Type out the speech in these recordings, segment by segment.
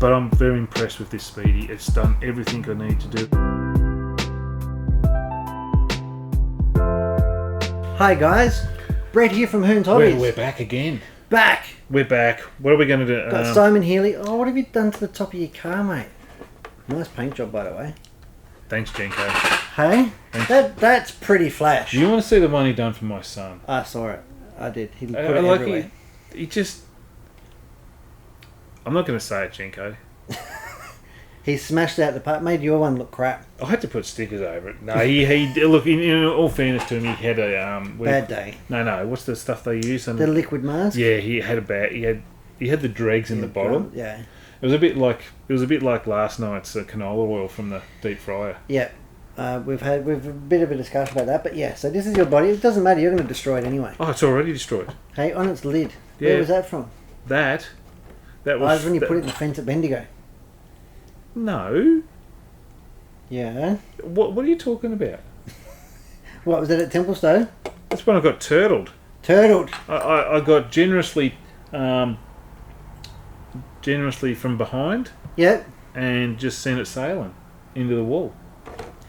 But I'm very impressed with this Speedy. It's done everything I need to do. Hi guys, Brett here from Hearns Hobbies. We're back again. Back! We're back. What are we going to do? Got Simon Healy. Oh, what have you done to the top of your car, mate? Nice paint job, by the way. Thanks, Jenko. Hey? That's pretty flash. You want to see the one he done for my son? I saw it. I did. He put it everywhere. He just... I'm not going to say it, Jenko. He smashed out the part. Made your one look crap. I had to put stickers over it. No, he look. In all fairness to him, he had a bad day. No. What's the stuff they use? The liquid mask. Yeah, he had a bad. He had the dregs in the bottom. Yeah. It was a bit like last night's canola oil from the deep fryer. Yeah. We've a bit of a discussion about that, but yeah. So this is your body. It doesn't matter. You're going to destroy it anyway. Oh, it's already destroyed. Hey, on its lid. Yeah. Where was that from? That was when you put it in the fence at Bendigo. No. Yeah. What are you talking about? What was it at Templestowe? That's when I got turtled. Turtled. I got generously from behind. Yep. And just sent it sailing into the wall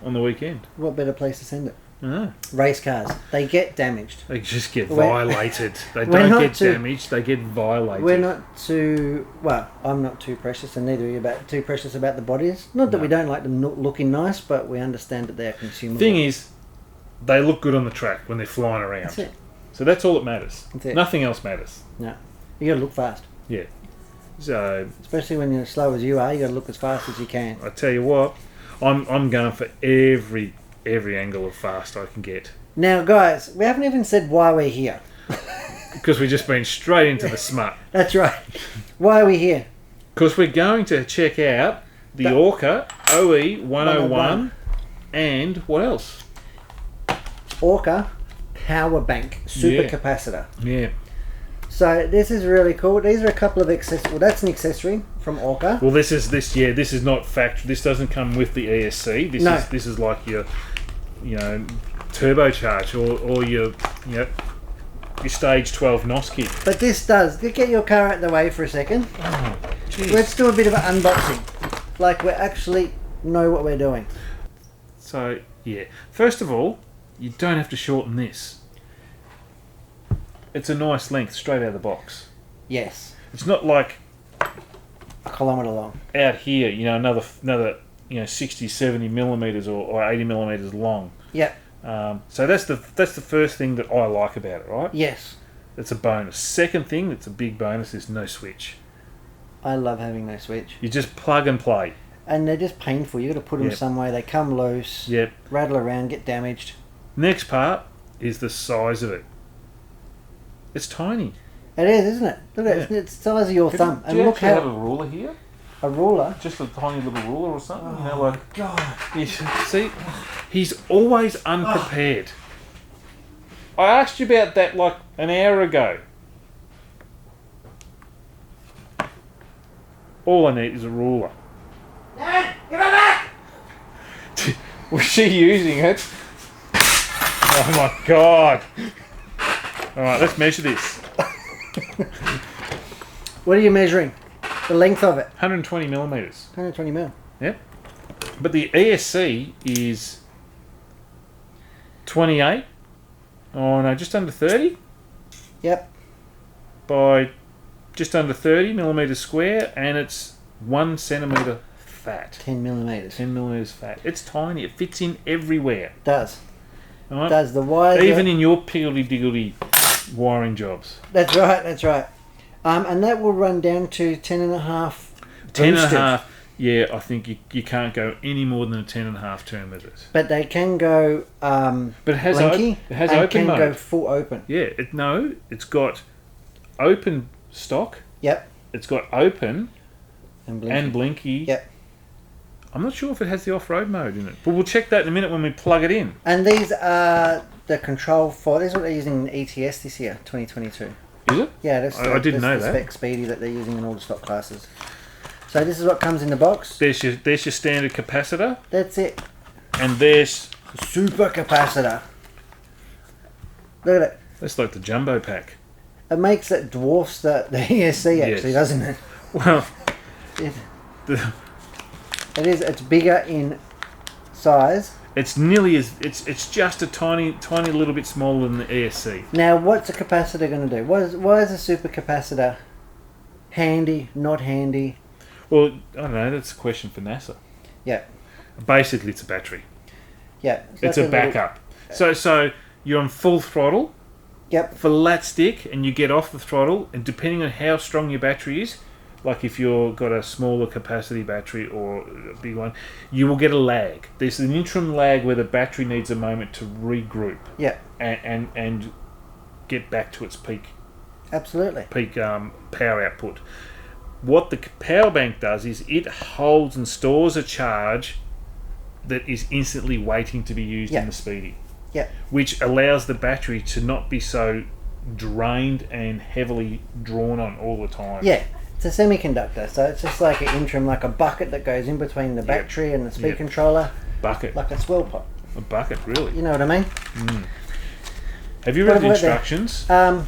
on the weekend. What better place to send it? No. Race cars. They get damaged. They just get violated. They don't get damaged. They get violated. We're not too... Well, I'm not too precious, and neither are you too precious about the bodies. Not that we don't like them looking nice, but we understand that they are consumable. Thing is, they look good on the track when they're flying around. That's it. So that's all that matters. That's it. Nothing else matters. No. You got to look fast. Yeah. So... Especially when you're as slow as you are, you got to look as fast as you can. I tell you what, I'm going for every angle of fast I can get. Now, guys, we haven't even said why we're here. Because we've just been straight into the smut. That's right. Why are we here? Because we're going to check out the Orca OE 101 and what else? Orca power bank super capacitor. Yeah. So this is really cool. These are a couple of accessories. Well, that's an accessory from Orca. Well, this is not factory. This doesn't come with the ESC. This is like your, turbocharge or your stage 12 NOS kit. But this does. Get your car out of the way for a second. Oh, geez. Let's do a bit of an unboxing. Like we actually know what we're doing. So yeah, first of all, you don't have to shorten this. It's a nice length straight out of the box. Yes. It's not like a kilometre long. Out here, another 60, 70 millimeters or 80 millimeters long. Yep. So that's the first thing that I like about it, right? Yes. It's a bonus. Second thing that's a big bonus is no switch. I love having no switch. You just plug and play. And they're just painful. You got to put them somewhere. They come loose. Yep. Rattle around, get damaged. Next part is the size of it. It's tiny. It is, isn't it? Look at it. It's the size of your thumb. Do you actually have a ruler here? A ruler? Just a tiny little ruler or something? Oh, God. You see, he's always unprepared. I asked you about that like an hour ago. All I need is a ruler. Dad, give it back! Was she using it? Oh my God. Alright, let's measure this. What are you measuring? The length of it? 120 millimeters. 120 mil. Yep. But the ESC is 28. Oh no, just under 30. Yep. By just under 30 millimeters square, and it's 1 centimeter fat. 10 millimeters. 10 millimeters fat. It's tiny. It fits in everywhere. It does. Right? It does. The wires. Even in your piggledy-diggledy wiring jobs. That's right. That's right. And that will run down to 10.5. 10.5. Yeah, I think you can't go any more than a 10.5 turn with it. But they can go. But it has Blinky, it has and open mode. Can go full open. Yeah. It's got open stock. Yep. It's got open and Blinky. Yep. I'm not sure if it has the off-road mode in it, but we'll check that in a minute when we plug it in. And these are the control for. This is what they're using in ETS this year, 2022. Is it? Yeah, that's I didn't know the that. spec Speedy that they're using in all the stock classes. So this is what comes in the box. There's your standard capacitor. That's it. And there's super capacitor. Look at it. That's like the jumbo pack. It makes it dwarfs the ESC actually, doesn't it? Well, It is. It's bigger in size. It's nearly as it's just a tiny little bit smaller than the ESC. Now, what's a capacitor going to do? Why is a super capacitor handy? Not handy? Well, I don't know. That's a question for NASA. Yeah. Basically, it's a battery. Yeah. It's a backup. So you're on full throttle. Yep. For that stick, and you get off the throttle, and depending on how strong your battery is, like if you've got a smaller capacity battery or a big one, you will get a lag. There's an interim lag where the battery needs a moment to regroup. Yeah. And get back to its peak Absolutely. Power output. What the power bank does is it holds and stores a charge that is instantly waiting to be used in the Speedy. Yeah. Which allows the battery to not be so drained and heavily drawn on all the time. Yeah. It's a semiconductor, so it's just like an interim, like a bucket that goes in between the battery and the speed controller. Bucket. Like a swell pot. A bucket, really. You know what I mean? Have you read the instructions? Do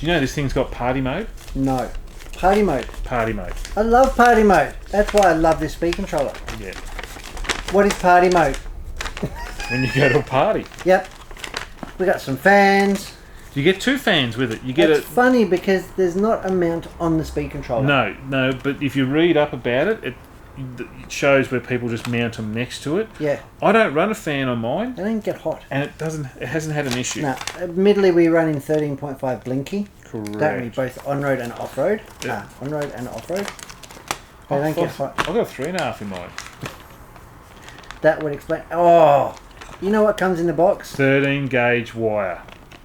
you know this thing's got party mode? No. Party mode. Party mode. I love party mode. That's why I love this speed controller. Yeah. What is party mode? When you go to a party. Yep. We got some fans. You get 2 fans with it. You get It's funny because there's not a mount on the speed controller. No, but if you read up about it, it shows where people just mount them next to it. Yeah. I don't run a fan on mine, They don't get hot. and it hasn't had an issue. No. Admittedly, we run in 13.5 Blinky. Correct. Don't we? Both on-road and off-road. Yep. On-road and off-road. They don't get hot. I've got 3.5 in mine. That would explain... Oh! You know what comes in the box? 13 gauge wire.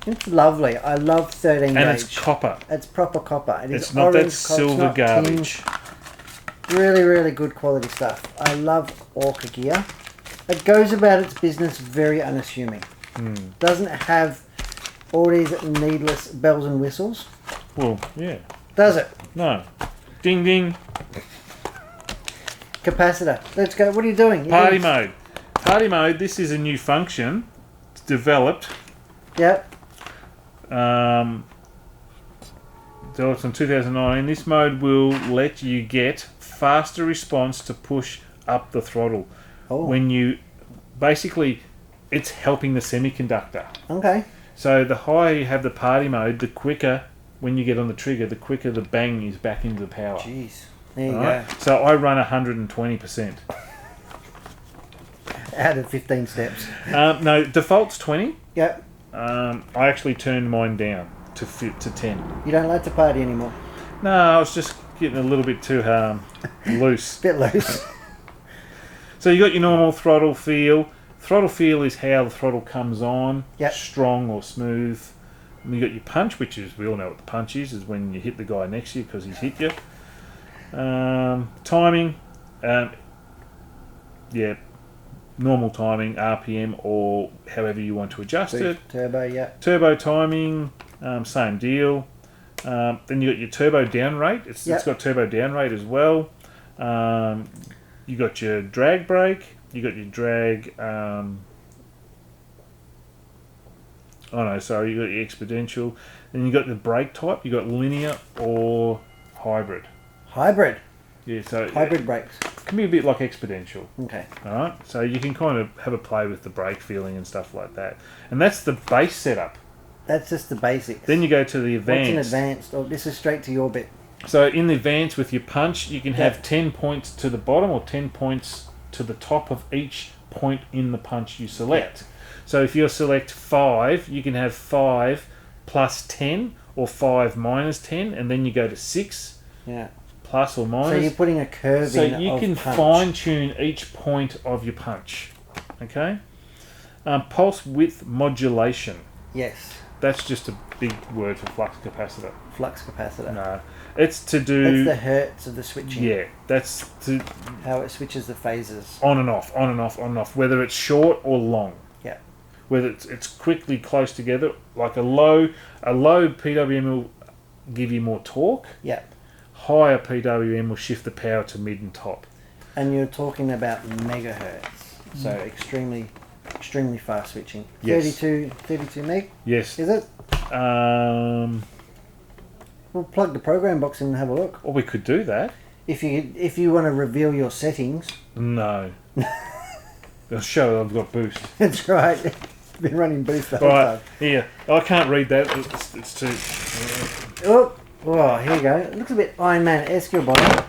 It's lovely. I love 13 gauge. And it's copper. It's proper copper. It's not that silver garbage. Really, really good quality stuff. I love Orca gear. It goes about its business very unassuming. Doesn't have all these needless bells and whistles. Well, yeah. Does it? No. Ding ding. Capacitor. Let's go. What are you doing? Party mode. Party mode, this is a new function. It's developed. Yep. Developed in 2009. This mode will let you get faster response to push up the throttle. Oh. When you... Basically, it's helping the semiconductor. Okay. So the higher you have the party mode, the quicker, when you get on the trigger, the quicker the bang is back into the power. Jeez. There you Right? go. So I run 120%. Out of 15 steps. No, default's 20. Yep. I actually turned mine down to 10. You don't like to party anymore. No, I was just getting a little bit too loose. Bit loose. So you got your normal throttle feel. Throttle feel is how the throttle comes on, Yep. strong or smooth. And you got your punch, which is, we all know what the punch is when you hit the guy next to you because he's hit you. Timing, normal timing, RPM, or however you want to adjust it. Turbo, yeah. Turbo timing, same deal. Then you got your turbo down rate. It's got turbo down rate as well. You got your drag brake. You got your drag. You got your exponential. Then you got the brake type. You got linear or hybrid. Hybrid. Yeah, so Hybrid brakes. it can be a bit like exponential. Okay. All right, so you can kind of have a play with the brake feeling and stuff like that, and that's the base setup. That's just the basics. Then you go to the What's advanced. an advanced? Oh, this is straight to your bit. So in the advanced with your punch, you can have 10 points to the bottom or 10 points to the top of each point in the punch you select. So if you select 5, you can have 5 plus 10 or 5 minus 10, and then you go to 6 Yeah. plus or minus. So you're putting a curve So in. you of can punch. fine tune each point of your punch. Okay? Pulse width modulation. Yes. That's just a big word for flux capacitor. Flux capacitor. No. It's to It's do... the hertz of the switching. Yeah, that's to How it switches the phases. on and off, on and off, on and off, whether it's short or long. Yeah. Whether it's quickly close together, like a low PWM will give you more torque. Yeah. Higher PWM will shift the power to mid and top. And you're talking about megahertz. So extremely fast switching. Yes. 32 meg, Yes. is it? Well, We'll plug the program box in and have a look. we could do that. If you want to reveal your settings. No. They'll show I've got boost. That's right. Been running boost the whole Right, time. here. I can't read that. It's too... Oh, here you go. It looks a bit Iron Man-esque, your body.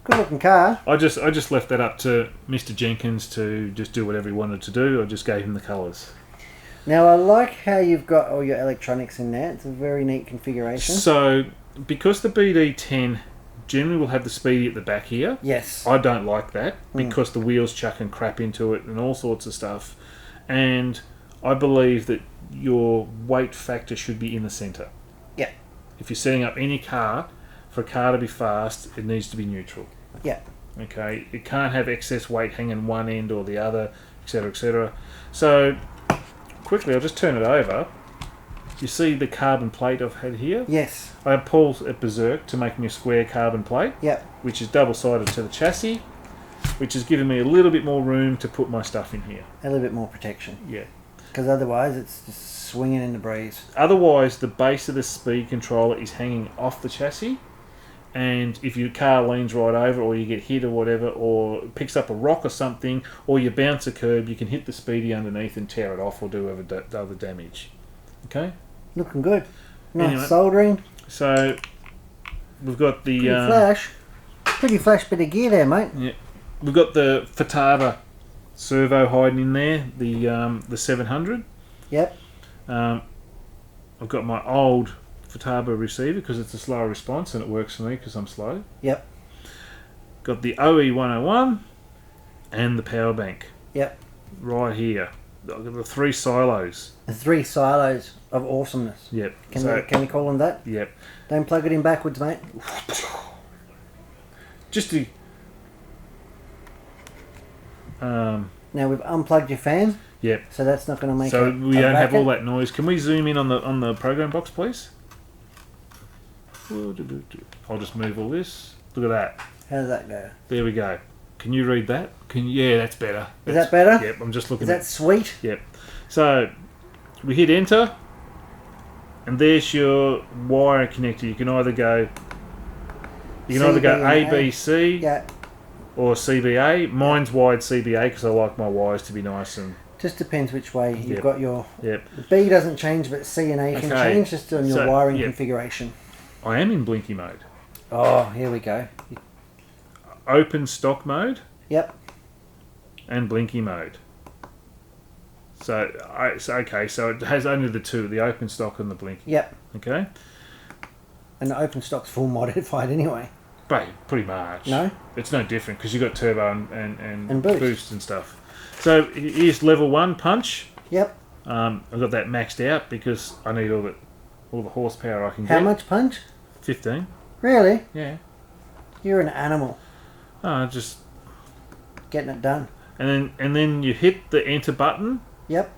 Good looking car. I just left that up to Mr. Jenkins to just do whatever he wanted to do. I just gave him the colours. Now, I like how you've got all your electronics in there. It's a very neat configuration. So, because the BD10 generally will have the speedy at the back here, Yes. I don't like that because the wheels chucking crap into it and all sorts of stuff. And I believe that your weight factor should be in the centre. Yeah. If you're setting up any car, for a car to be fast, it needs to be neutral. Yeah. Okay, it can't have excess weight hanging one end or the other, etc., etc. So, quickly, I'll just turn it over. You see the carbon plate I've had here? Yes. I have pulled at Berserk to make me a square carbon plate, Yep. which is double-sided to the chassis, which has given me a little bit more room to put my stuff in here. A little bit more protection. Yeah. Because otherwise it's just swinging in the breeze. Otherwise, the base of the speed controller is hanging off the chassis, and if your car leans right over or you get hit or whatever, or picks up a rock or something, or you bounce a curb, you can hit the speedy underneath and tear it off or do other damage. Okay? Looking good. Nice Anyway. soldering. So, we've got the... Pretty flash bit of gear there, mate. Yeah, we've got the Futaba servo hiding in there, the 700. Yep. I've got my old Futaba receiver because it's a slower response and it works for me because I'm slow. Yep. Got the OE 101 and the power bank Yep. right here. I've got the 3 silos. The 3 silos of awesomeness. Yep. Can we call them that? Yep. Don't plug it in backwards, mate. Just to... Now we've unplugged your fan, Yep. so that's not going to make So a we don't have all racket. that noise. Can we zoom in on the program box, please? I'll just move all this. Look at that. How does that go? There we go. Can you read that? Yeah, that's better. Is that better? Yep, I'm just looking Is that sweet? Yep. So, we hit enter, and there's your wire connector. You can either go... You can either go CB and A. ABC Yeah. or CBA. Mine's wide CBA because I like my wires to be nice and... Just depends which way you've Yep. got your... Yep. The B doesn't change, but C and A can Okay. change just on your So, wiring yep. configuration. I am in Blinky mode. Oh, here we go. Open stock mode Yep. and Blinky mode. So it has only the two, the open stock and the Blinky. Yep. Okay? And the open stock's full modified anyway. But pretty much. No? It's no different because you've got turbo and boost. and stuff. So here's level 1 punch. Yep. I've got that maxed out because I need all the horsepower I can How get. much punch? 15. Really? Yeah. You're an animal. Just Getting it done. and then you hit the enter button Yep.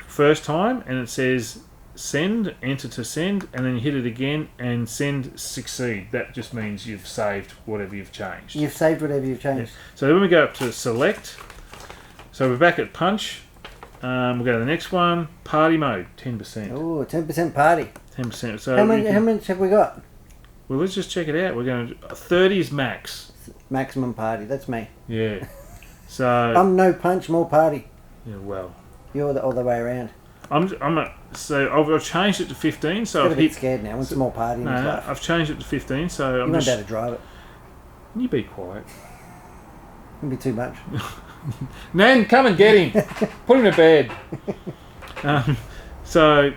first time and it says send, enter to send, and then you hit it again and send succeed. That just means you've saved whatever you've changed. You've saved whatever you've changed. So when we go up to select, so we're back at punch. We'll go to the next one, party mode, 10%. Oh, 10% party. 10%. So How much have we got? well, let's just check it out. We're going to 30 is max. Maximum party. That's me. Yeah. So I'm no punch, more party. yeah, well, You're the other way around. I've changed it to 15. So Got a I've bit hit. scared now. Wants some more party in his No, life. I've changed it to 15. So You I'm won't be just. able to drive it. You be quiet. It'll be too much. Nan, come and get him. Put him to bed. So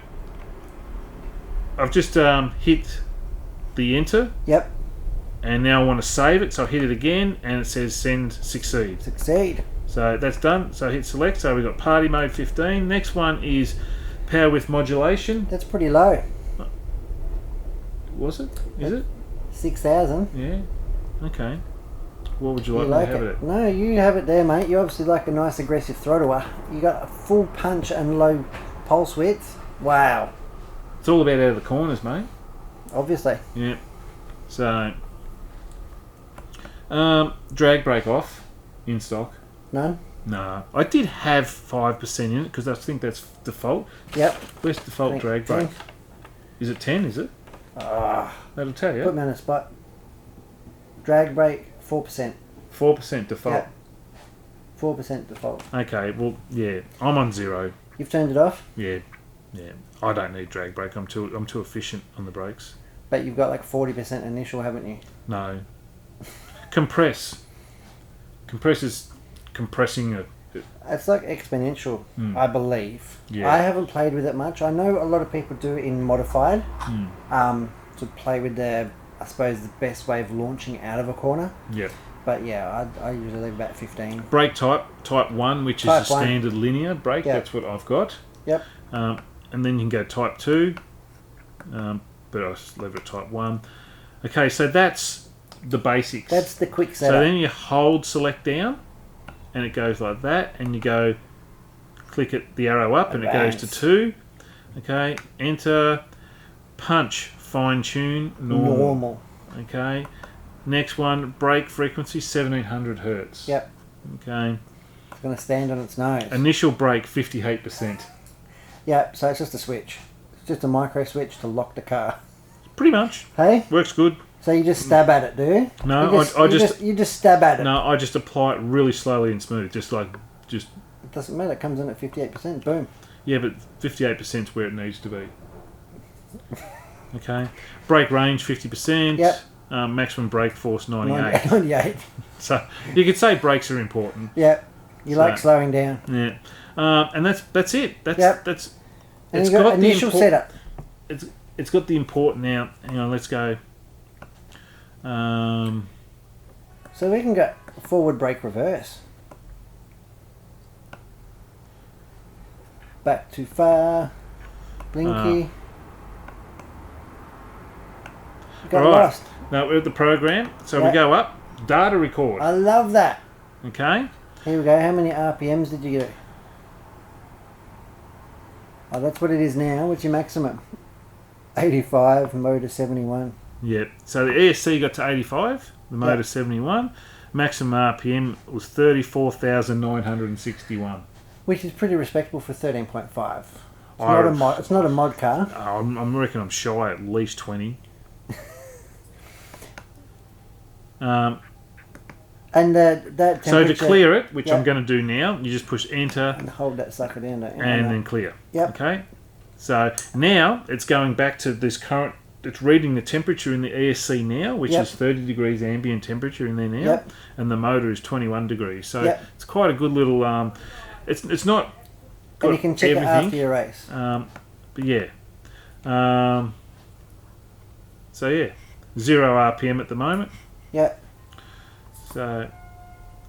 I've just hit the enter, Yep. and now I want to save it. So I hit it again, and it says send succeed. Succeed. So that's done. So I hit select. So we've got party mode 15. Next one is power with modulation. That's pretty low. Was it? Is it? 6,000. Yeah. Okay. What would you You like like me to have it? it at? No, you have it there, mate. You obviously like a nice aggressive throttler. You got a full punch and low pulse width. Wow. It's all about out of the corners, mate. Obviously. Yeah. So drag brake off in stock. None? No, I did have 5% in it because I think that's default. Yep. Where's default Think- drag brake? think. Is it 10? Is it? Ah, That'll tell put you. me on a spot. Drag brake 4%. 4% default. Yeah. 4% default. Okay, well, yeah, I'm on 0. You've turned it off, Yeah. I don't need drag brake. I'm too efficient on the brakes. but you've got like 40% initial, haven't you? No. Compress. Compress is compressing a. It's like exponential, I believe. Yeah. I haven't played with it much. I know a lot of people do it in modified to play with their, I suppose, the best way of launching out of a corner. Yep. But yeah, I usually leave about 15. Brake type 1, which Type is a 1. standard linear brake. Yep. That's what I've got. Yep. And then you can go type 2, but I'll just leave it at type 1. Okay, so that's the basics. That's the quick So setup. then you hold select down, and it goes like that, and you go click it, the arrow up, and it goes to 2. Okay, enter, punch, fine tune, normal. Okay, next one, brake frequency 1700 hertz. Yep. Okay, It's going to stand on its nose. initial brake 58%. Yep, so it's just a switch. It's just a micro switch to lock the car. Pretty much Hey? works good. So you just stab at it, do you? No, you just stab at it. No, I just apply it really slowly and smooth, just. It doesn't matter. It comes in at 58%. Boom. Yeah, but 58% is where it needs to be. Okay, brake range 50%. Yep. Maximum brake force 98. 98. So you could say brakes are important. Yep. You like slowing down. Yeah, and that's it. That's Yep. that's. And It's you got got the initial setup. It's got the important now. Hang on, let's go. So we can go forward brake reverse. Back too far. Blinky. Got Right. lost. Now we're at the program, so we Yep. go up. Data record. I love that. Okay. Here we go. How many RPMs did you do? Oh, that's what it is now. What's your maximum? 85, motor 71. Yep. So the ESC got to 85. The motor Yep. 71. Maximum RPM was 34,961. Which is pretty respectable for 13.5. It's I- not a mod. It's not a mod car. I'm reckon I'm shy at least 20. And that So to temperature- clear it, which I'm Yep. going to do now, you just push enter and hold that sucker down, don't you? and then clear. Yep. Okay. So now it's going back to this current. It's reading the temperature in the ESC now, which Yep. is 30 degrees ambient temperature in there now, Yep. and the motor is 21 degrees. So Yep. it's quite a good little. It's not. Got And you can check it everything. after your race. But yeah. So yeah, 0 RPM at the moment. Yep. So,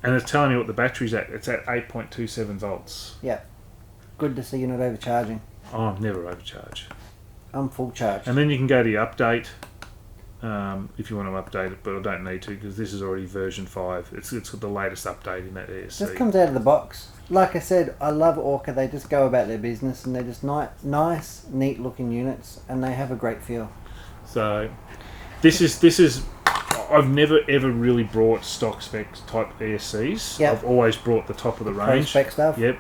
and it's telling me what the battery's at. It's at 8.27 volts. Yep. Good to see you're not overcharging. Oh, I'm never overcharged. I'm full charge. And then you can go to the update if you want to update it, but I don't need to because this is already version 5. It's got the latest update in that ESC. Just comes out of the box. Like I said, I love Orca. They just go about their business and they're just nice, neat looking units, and they have a great feel. So this is. I've never ever really brought stock spec type ESCs. Yep. I've always brought the top of the Pro range. spec stuff. Yep.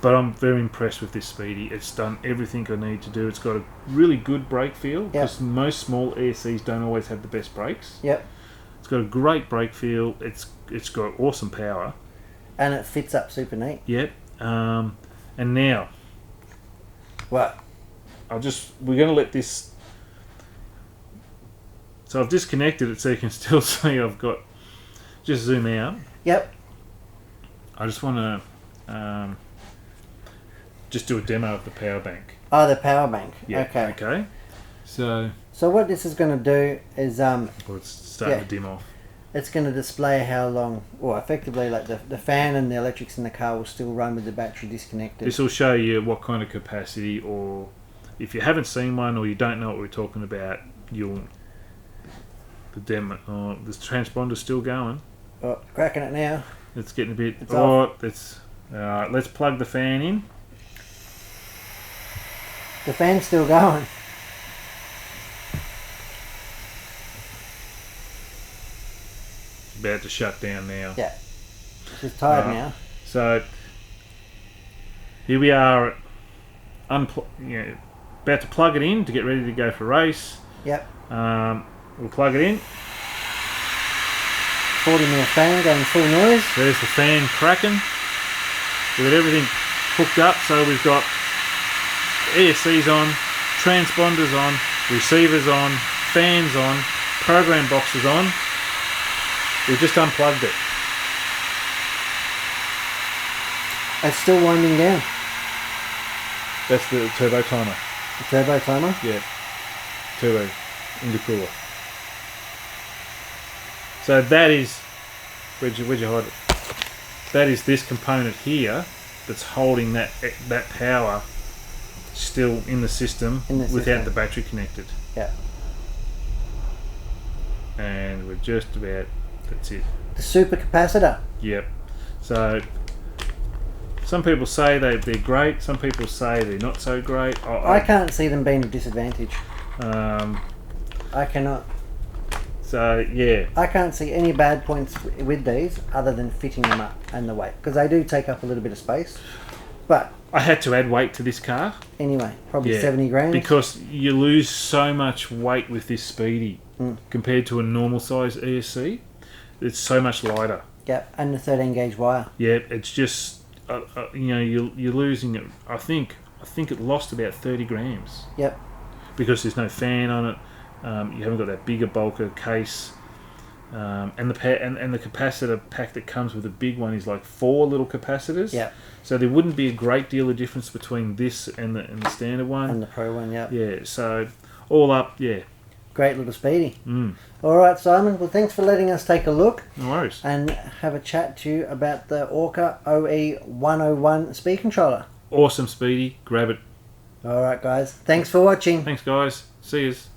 But I'm very impressed with this Speedy. It's done everything I need to do. It's got a really good brake feel because most small ESCs don't always have the best brakes. Yep. It's got a great brake feel. It's got awesome power. And it fits up super neat. Yep. And now What? we're going to let this. So I've disconnected it so you can still see I've got. Just zoom out. Yep. I just want to just do a demo of the power bank. Oh, the power bank. Yeah. Okay. Okay. So So what this is going to do is well, it's starting Yeah. to dim off. it's going to display how long, or effectively like the fan and the electrics in the car will still run with the battery disconnected. This will show you what kind of capacity, or if you haven't seen one or you don't know what we're talking about, the transponder's still going. Oh, cracking it now. It's getting a bit. It's It's let's plug the fan in. The fan's still going. It's about to shut down now. Yeah. It's tired Right. now. So here we are, about to plug it in to get ready to go for a race. Yep. We'll plug it in. 40mm fan going full noise. There's the fan cracking. We've got everything hooked up, so we've got ESCs on, transponders on, receivers on, fans on, program boxes on. We've just unplugged it. It's still winding down. That's the turbo timer. The turbo timer? Yeah. Turbo intercooler. So that is, where'd you hide it? That is this component here that's holding that power still in the system without the battery connected. Yeah. And we're just about, that's it. The super capacitor. Yep. So some people say they're great, some people say they're not so great. I can't see them being a disadvantage. I cannot. So yeah. I can't see any bad points with these other than fitting them up and the weight, because they do take up a little bit of space. But I had to add weight to this car. Anyway, probably 70 grams. Because you lose so much weight with this Speedy compared to a normal size ESC. It's so much lighter. Yep, and the 13 gauge wire. Yeah, it's just you're losing it. I think it lost about 30 grams. Yep. Because there's no fan on it. You haven't got that bigger bulker case. And the capacitor pack that comes with the big one is like 4 little capacitors. Yeah. So there wouldn't be a great deal of difference between this and the standard one. And the Pro one, yeah. Yeah, so all up, yeah. Great little Speedy. Alright, Simon, well thanks for letting us take a look. No worries. And have a chat to you about the Orca OE 101 speed controller. Awesome Speedy, grab it. Alright guys, thanks for watching. Thanks guys, see yous.